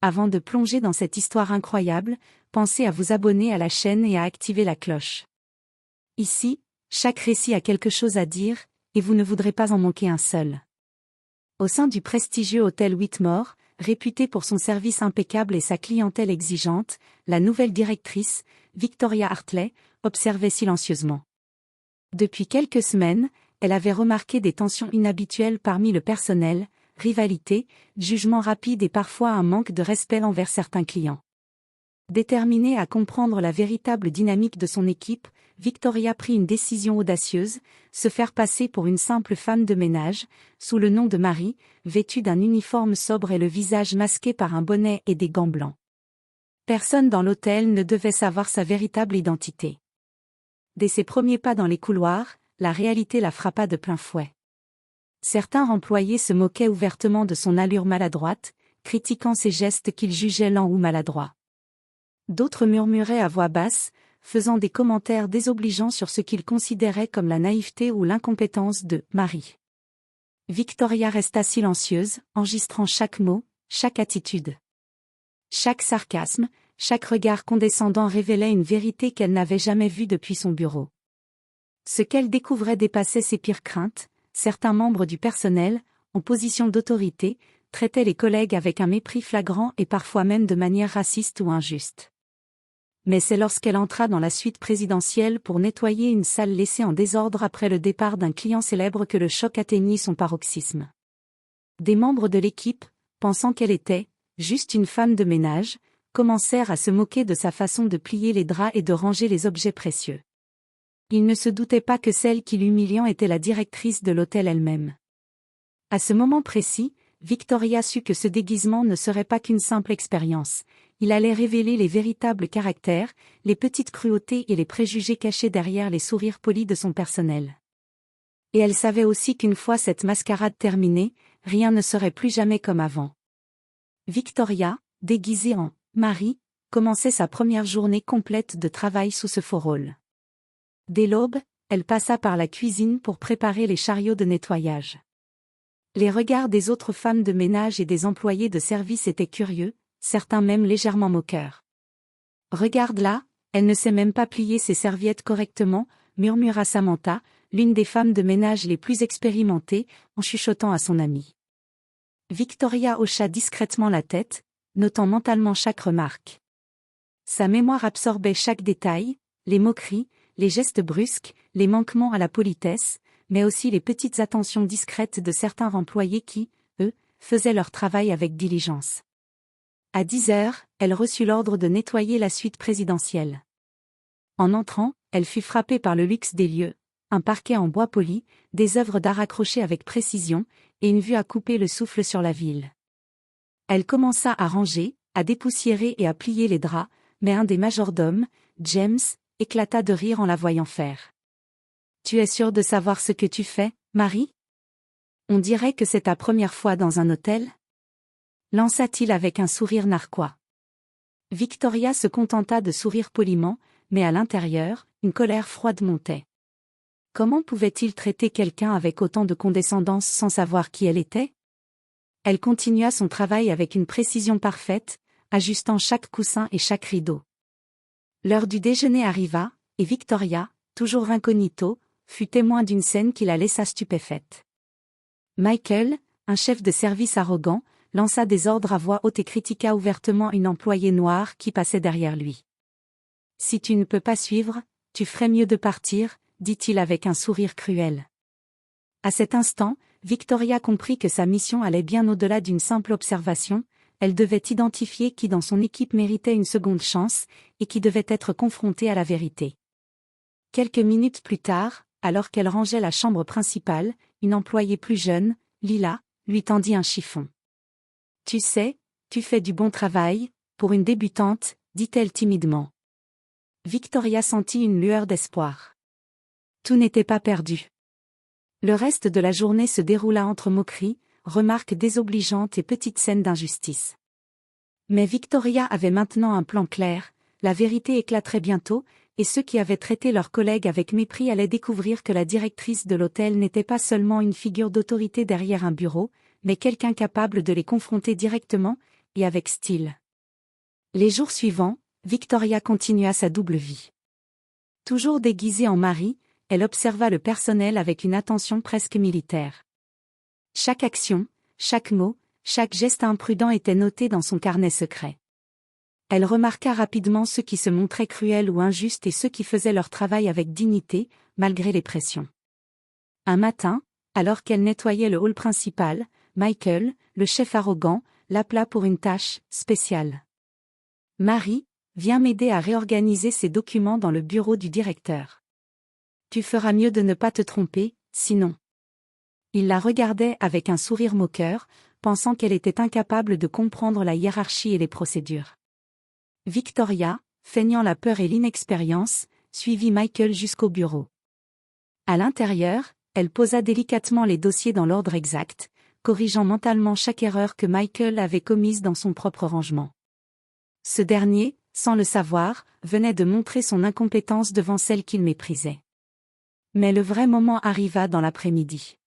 Avant de plonger dans cette histoire incroyable, pensez à vous abonner à la chaîne et à activer la cloche. Ici, chaque récit a quelque chose à dire, et vous ne voudrez pas en manquer un seul. Au sein du prestigieux hôtel Whitmore, réputé pour son service impeccable et sa clientèle exigeante, la nouvelle directrice, Victoria Hartley, observait silencieusement. Depuis quelques semaines, elle avait remarqué des tensions inhabituelles parmi le personnel, rivalité, jugement rapide et parfois un manque de respect envers certains clients. Déterminée à comprendre la véritable dynamique de son équipe, Victoria prit une décision audacieuse, se faire passer pour une simple femme de ménage, sous le nom de Marie, vêtue d'un uniforme sobre et le visage masqué par un bonnet et des gants blancs. Personne dans l'hôtel ne devait savoir sa véritable identité. Dès ses premiers pas dans les couloirs, la réalité la frappa de plein fouet. Certains employés se moquaient ouvertement de son allure maladroite, critiquant ses gestes qu'ils jugeaient lents ou maladroits. D'autres murmuraient à voix basse, faisant des commentaires désobligeants sur ce qu'ils considéraient comme la naïveté ou l'incompétence de Marie. Victoria resta silencieuse, enregistrant chaque mot, chaque attitude. Chaque sarcasme, chaque regard condescendant révélait une vérité qu'elle n'avait jamais vue depuis son bureau. Ce qu'elle découvrait dépassait ses pires craintes. Certains membres du personnel, en position d'autorité, traitaient les collègues avec un mépris flagrant et parfois même de manière raciste ou injuste. Mais c'est lorsqu'elle entra dans la suite présidentielle pour nettoyer une salle laissée en désordre après le départ d'un client célèbre que le choc atteignit son paroxysme. Des membres de l'équipe, pensant qu'elle était juste une femme de ménage, commencèrent à se moquer de sa façon de plier les draps et de ranger les objets précieux. Ils ne se doutaient pas que celle qui l'humiliait était la directrice de l'hôtel elle-même. À ce moment précis, Victoria sut que ce déguisement ne serait pas qu'une simple expérience. Il allait révéler les véritables caractères, les petites cruautés et les préjugés cachés derrière les sourires polis de son personnel. Et elle savait aussi qu'une fois cette mascarade terminée, rien ne serait plus jamais comme avant. Victoria, déguisée en Marie, commençait sa première journée complète de travail sous ce faux rôle. Dès l'aube, elle passa par la cuisine pour préparer les chariots de nettoyage. Les regards des autres femmes de ménage et des employés de service étaient curieux, certains même légèrement moqueurs. « Regarde-la, elle ne sait même pas plier ses serviettes correctement », murmura Samantha, l'une des femmes de ménage les plus expérimentées, en chuchotant à son amie. Victoria hocha discrètement la tête, notant mentalement chaque remarque. Sa mémoire absorbait chaque détail, les moqueries, les gestes brusques, les manquements à la politesse, mais aussi les petites attentions discrètes de certains employés qui, eux, faisaient leur travail avec diligence. À 10 heures, elle reçut l'ordre de nettoyer la suite présidentielle. En entrant, elle fut frappée par le luxe des lieux, un parquet en bois poli, des œuvres d'art accrochées avec précision, et une vue à couper le souffle sur la ville. Elle commença à ranger, à dépoussiérer et à plier les draps, mais un des majordomes, James, éclata de rire en la voyant faire. « Tu es sûre de savoir ce que tu fais, Marie ? On dirait que c'est ta première fois dans un hôtel ?» lança-t-il avec un sourire narquois. Victoria se contenta de sourire poliment, mais à l'intérieur, une colère froide montait. Comment pouvait-il traiter quelqu'un avec autant de condescendance sans savoir qui elle était ? Elle continua son travail avec une précision parfaite, ajustant chaque coussin et chaque rideau. L'heure du déjeuner arriva, et Victoria, toujours incognito, fut témoin d'une scène qui la laissa stupéfaite. Michael, un chef de service arrogant, lança des ordres à voix haute et critiqua ouvertement une employée noire qui passait derrière lui. « Si tu ne peux pas suivre, tu ferais mieux de partir », dit-il avec un sourire cruel. À cet instant, Victoria comprit que sa mission allait bien au-delà d'une simple observation. Elle devait identifier qui dans son équipe méritait une seconde chance, et qui devait être confronté à la vérité. Quelques minutes plus tard, alors qu'elle rangeait la chambre principale, une employée plus jeune, Lila, lui tendit un chiffon. « Tu sais, tu fais du bon travail, pour une débutante, » dit-elle timidement. Victoria sentit une lueur d'espoir. Tout n'était pas perdu. Le reste de la journée se déroula entre moqueries, remarques désobligeantes et petites scènes d'injustice. Mais Victoria avait maintenant un plan clair, la vérité éclaterait bientôt, et ceux qui avaient traité leurs collègues avec mépris allaient découvrir que la directrice de l'hôtel n'était pas seulement une figure d'autorité derrière un bureau, mais quelqu'un capable de les confronter directement, et avec style. Les jours suivants, Victoria continua sa double vie. Toujours déguisée en Marie, elle observa le personnel avec une attention presque militaire. Chaque action, chaque mot, chaque geste imprudent était noté dans son carnet secret. Elle remarqua rapidement ceux qui se montraient cruels ou injustes et ceux qui faisaient leur travail avec dignité, malgré les pressions. Un matin, alors qu'elle nettoyait le hall principal, Michael, le chef arrogant, l'appela pour une tâche spéciale. « Marie, viens m'aider à réorganiser ces documents dans le bureau du directeur. Tu feras mieux de ne pas te tromper, sinon. » Il la regardait avec un sourire moqueur, pensant qu'elle était incapable de comprendre la hiérarchie et les procédures. Victoria, feignant la peur et l'inexpérience, suivit Michael jusqu'au bureau. À l'intérieur, elle posa délicatement les dossiers dans l'ordre exact, corrigeant mentalement chaque erreur que Michael avait commise dans son propre rangement. Ce dernier, sans le savoir, venait de montrer son incompétence devant celle qu'il méprisait. Mais le vrai moment arriva dans l'après-midi.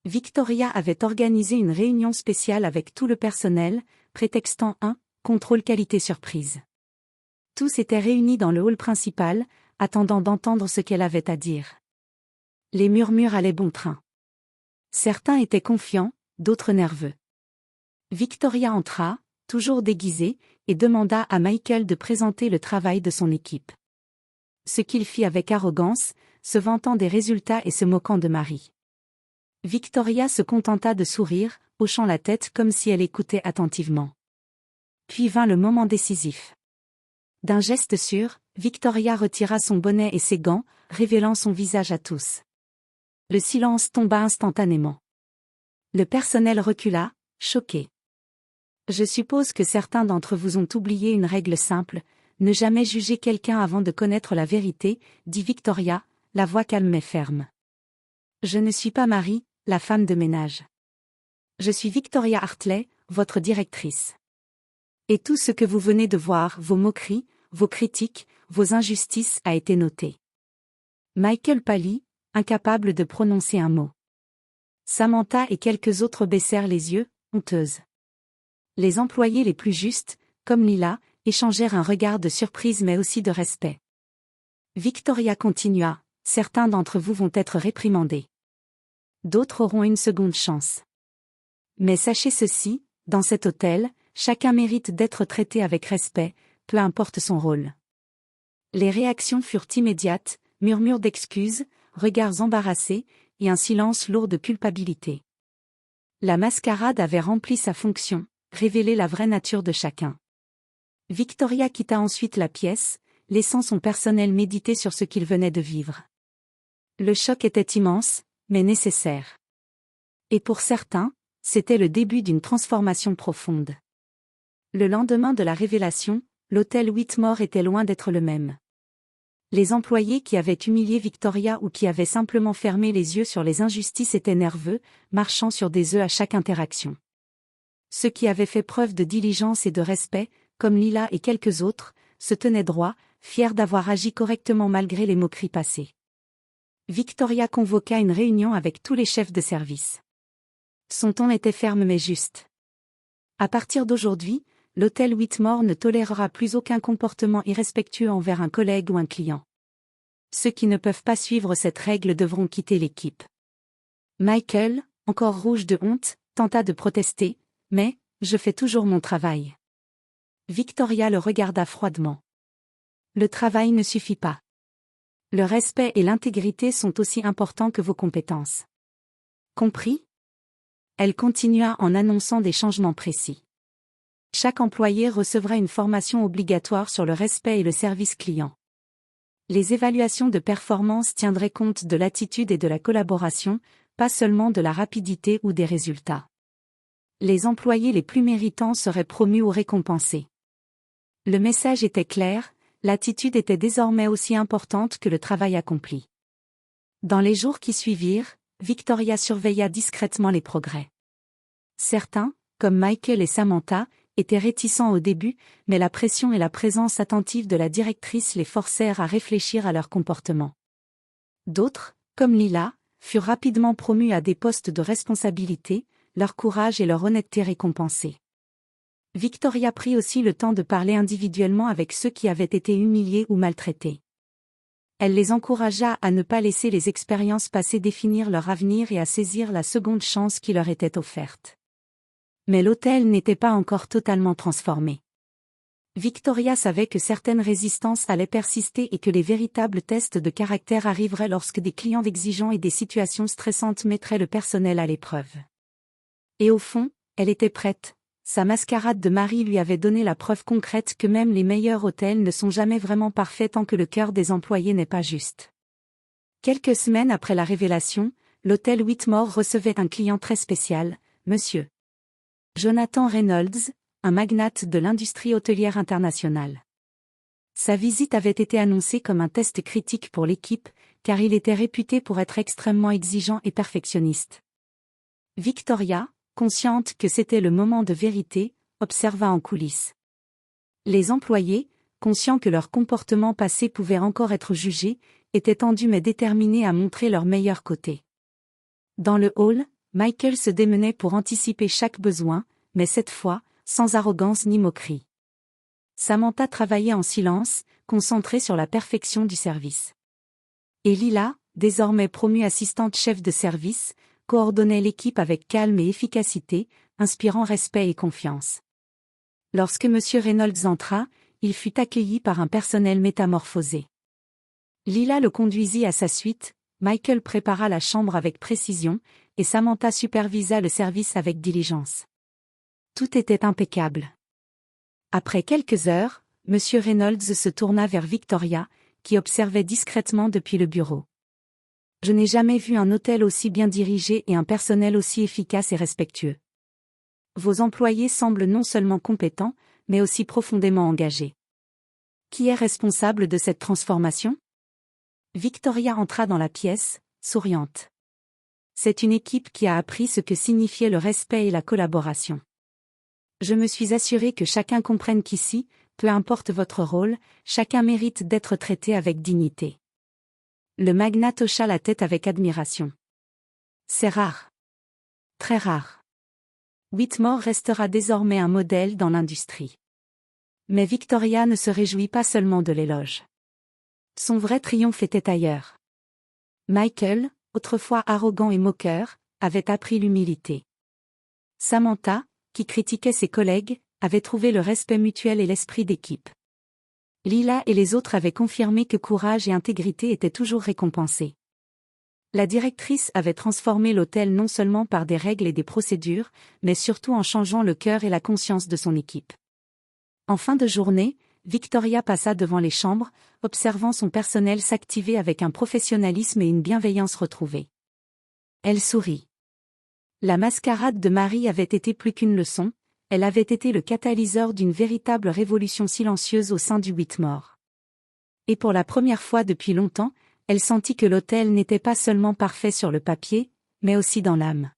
Victoria avait organisé une réunion spéciale avec tout le personnel, prétextant un contrôle qualité surprise. Tous étaient réunis dans le hall principal, attendant d'entendre ce qu'elle avait à dire. Les murmures allaient bon train. Certains étaient confiants, d'autres nerveux. Victoria entra, toujours déguisée, et demanda à Michael de présenter le travail de son équipe. Ce qu'il fit avec arrogance, se vantant des résultats et se moquant de Marie. Victoria se contenta de sourire, hochant la tête comme si elle écoutait attentivement. Puis vint le moment décisif. D'un geste sûr, Victoria retira son bonnet et ses gants, révélant son visage à tous. Le silence tomba instantanément. Le personnel recula, choqué. Je suppose que certains d'entre vous ont oublié une règle simple, ne jamais juger quelqu'un avant de connaître la vérité, dit Victoria, la voix calme mais ferme. Je ne suis pas Marie, la femme de ménage. Je suis Victoria Hartley, votre directrice. Et tout ce que vous venez de voir, vos moqueries, vos critiques, vos injustices a été noté. Michael pâlit, incapable de prononcer un mot. Samantha et quelques autres baissèrent les yeux, honteuses. Les employés les plus justes, comme Lila, échangèrent un regard de surprise mais aussi de respect. Victoria continua, certains d'entre vous vont être réprimandés. D'autres auront une seconde chance. Mais sachez ceci, dans cet hôtel, chacun mérite d'être traité avec respect, peu importe son rôle. Les réactions furent immédiates, murmures d'excuses, regards embarrassés, et un silence lourd de culpabilité. La mascarade avait rempli sa fonction, révélé la vraie nature de chacun. Victoria quitta ensuite la pièce, laissant son personnel méditer sur ce qu'il venait de vivre. Le choc était immense, mais nécessaire. Et pour certains, c'était le début d'une transformation profonde. Le lendemain de la révélation, l'hôtel Whitmore était loin d'être le même. Les employés qui avaient humilié Victoria ou qui avaient simplement fermé les yeux sur les injustices étaient nerveux, marchant sur des œufs à chaque interaction. Ceux qui avaient fait preuve de diligence et de respect, comme Lila et quelques autres, se tenaient droits, fiers d'avoir agi correctement malgré les moqueries passées. Victoria convoqua une réunion avec tous les chefs de service. Son ton était ferme mais juste. À partir d'aujourd'hui, l'hôtel Whitmore ne tolérera plus aucun comportement irrespectueux envers un collègue ou un client. Ceux qui ne peuvent pas suivre cette règle devront quitter l'équipe. Michael, encore rouge de honte, tenta de protester, mais « je fais toujours mon travail ». Victoria le regarda froidement. Le travail ne suffit pas. Le respect et l'intégrité sont aussi importants que vos compétences. Compris ? Elle continua en annonçant des changements précis. Chaque employé recevra une formation obligatoire sur le respect et le service client. Les évaluations de performance tiendraient compte de l'attitude et de la collaboration, pas seulement de la rapidité ou des résultats. Les employés les plus méritants seraient promus ou récompensés. Le message était clair, l'attitude était désormais aussi importante que le travail accompli. Dans les jours qui suivirent, Victoria surveilla discrètement les progrès. Certains, comme Michael et Samantha, étaient réticents au début, mais la pression et la présence attentive de la directrice les forcèrent à réfléchir à leur comportement. D'autres, comme Lila, furent rapidement promus à des postes de responsabilité, leur courage et leur honnêteté récompensés. Victoria prit aussi le temps de parler individuellement avec ceux qui avaient été humiliés ou maltraités. Elle les encouragea à ne pas laisser les expériences passées définir leur avenir et à saisir la seconde chance qui leur était offerte. Mais l'hôtel n'était pas encore totalement transformé. Victoria savait que certaines résistances allaient persister et que les véritables tests de caractère arriveraient lorsque des clients exigeants et des situations stressantes mettraient le personnel à l'épreuve. Et au fond, elle était prête. Sa mascarade de mari lui avait donné la preuve concrète que même les meilleurs hôtels ne sont jamais vraiment parfaits tant que le cœur des employés n'est pas juste. Quelques semaines après la révélation, l'hôtel Whitmore recevait un client très spécial, Monsieur Jonathan Reynolds, un magnate de l'industrie hôtelière internationale. Sa visite avait été annoncée comme un test critique pour l'équipe, car il était réputé pour être extrêmement exigeant et perfectionniste. Victoria, consciente que c'était le moment de vérité, observa en coulisses. Les employés, conscients que leur comportement passé pouvait encore être jugé, étaient tendus mais déterminés à montrer leur meilleur côté. Dans le hall, Michael se démenait pour anticiper chaque besoin, mais cette fois, sans arrogance ni moquerie. Samantha travaillait en silence, concentrée sur la perfection du service. Et Lila, désormais promue assistante chef de service, coordonnait l'équipe avec calme et efficacité, inspirant respect et confiance. Lorsque M. Reynolds entra, il fut accueilli par un personnel métamorphosé. Lila le conduisit à sa suite, Michael prépara la chambre avec précision, et Samantha supervisa le service avec diligence. Tout était impeccable. Après quelques heures, M. Reynolds se tourna vers Victoria, qui observait discrètement depuis le bureau. « Je n'ai jamais vu un hôtel aussi bien dirigé et un personnel aussi efficace et respectueux. Vos employés semblent non seulement compétents, mais aussi profondément engagés. Qui est responsable de cette transformation ?» Victoria entra dans la pièce, souriante. C'est une équipe qui a appris ce que signifiait le respect et la collaboration. Je me suis assuré que chacun comprenne qu'ici, peu importe votre rôle, chacun mérite d'être traité avec dignité. Le magnate hocha la tête avec admiration. C'est rare. Très rare. Whitmore restera désormais un modèle dans l'industrie. Mais Victoria ne se réjouit pas seulement de l'éloge. Son vrai triomphe était ailleurs. Michael, autrefois arrogant et moqueur, avait appris l'humilité. Samantha, qui critiquait ses collègues, avait trouvé le respect mutuel et l'esprit d'équipe. Lila et les autres avaient confirmé que courage et intégrité étaient toujours récompensés. La directrice avait transformé l'hôtel non seulement par des règles et des procédures, mais surtout en changeant le cœur et la conscience de son équipe. En fin de journée, Victoria passa devant les chambres, observant son personnel s'activer avec un professionnalisme et une bienveillance retrouvée. Elle sourit. La mascarade de Marie avait été plus qu'une leçon, elle avait été le catalyseur d'une véritable révolution silencieuse au sein du Whitmore. Et pour la première fois depuis longtemps, elle sentit que l'hôtel n'était pas seulement parfait sur le papier, mais aussi dans l'âme.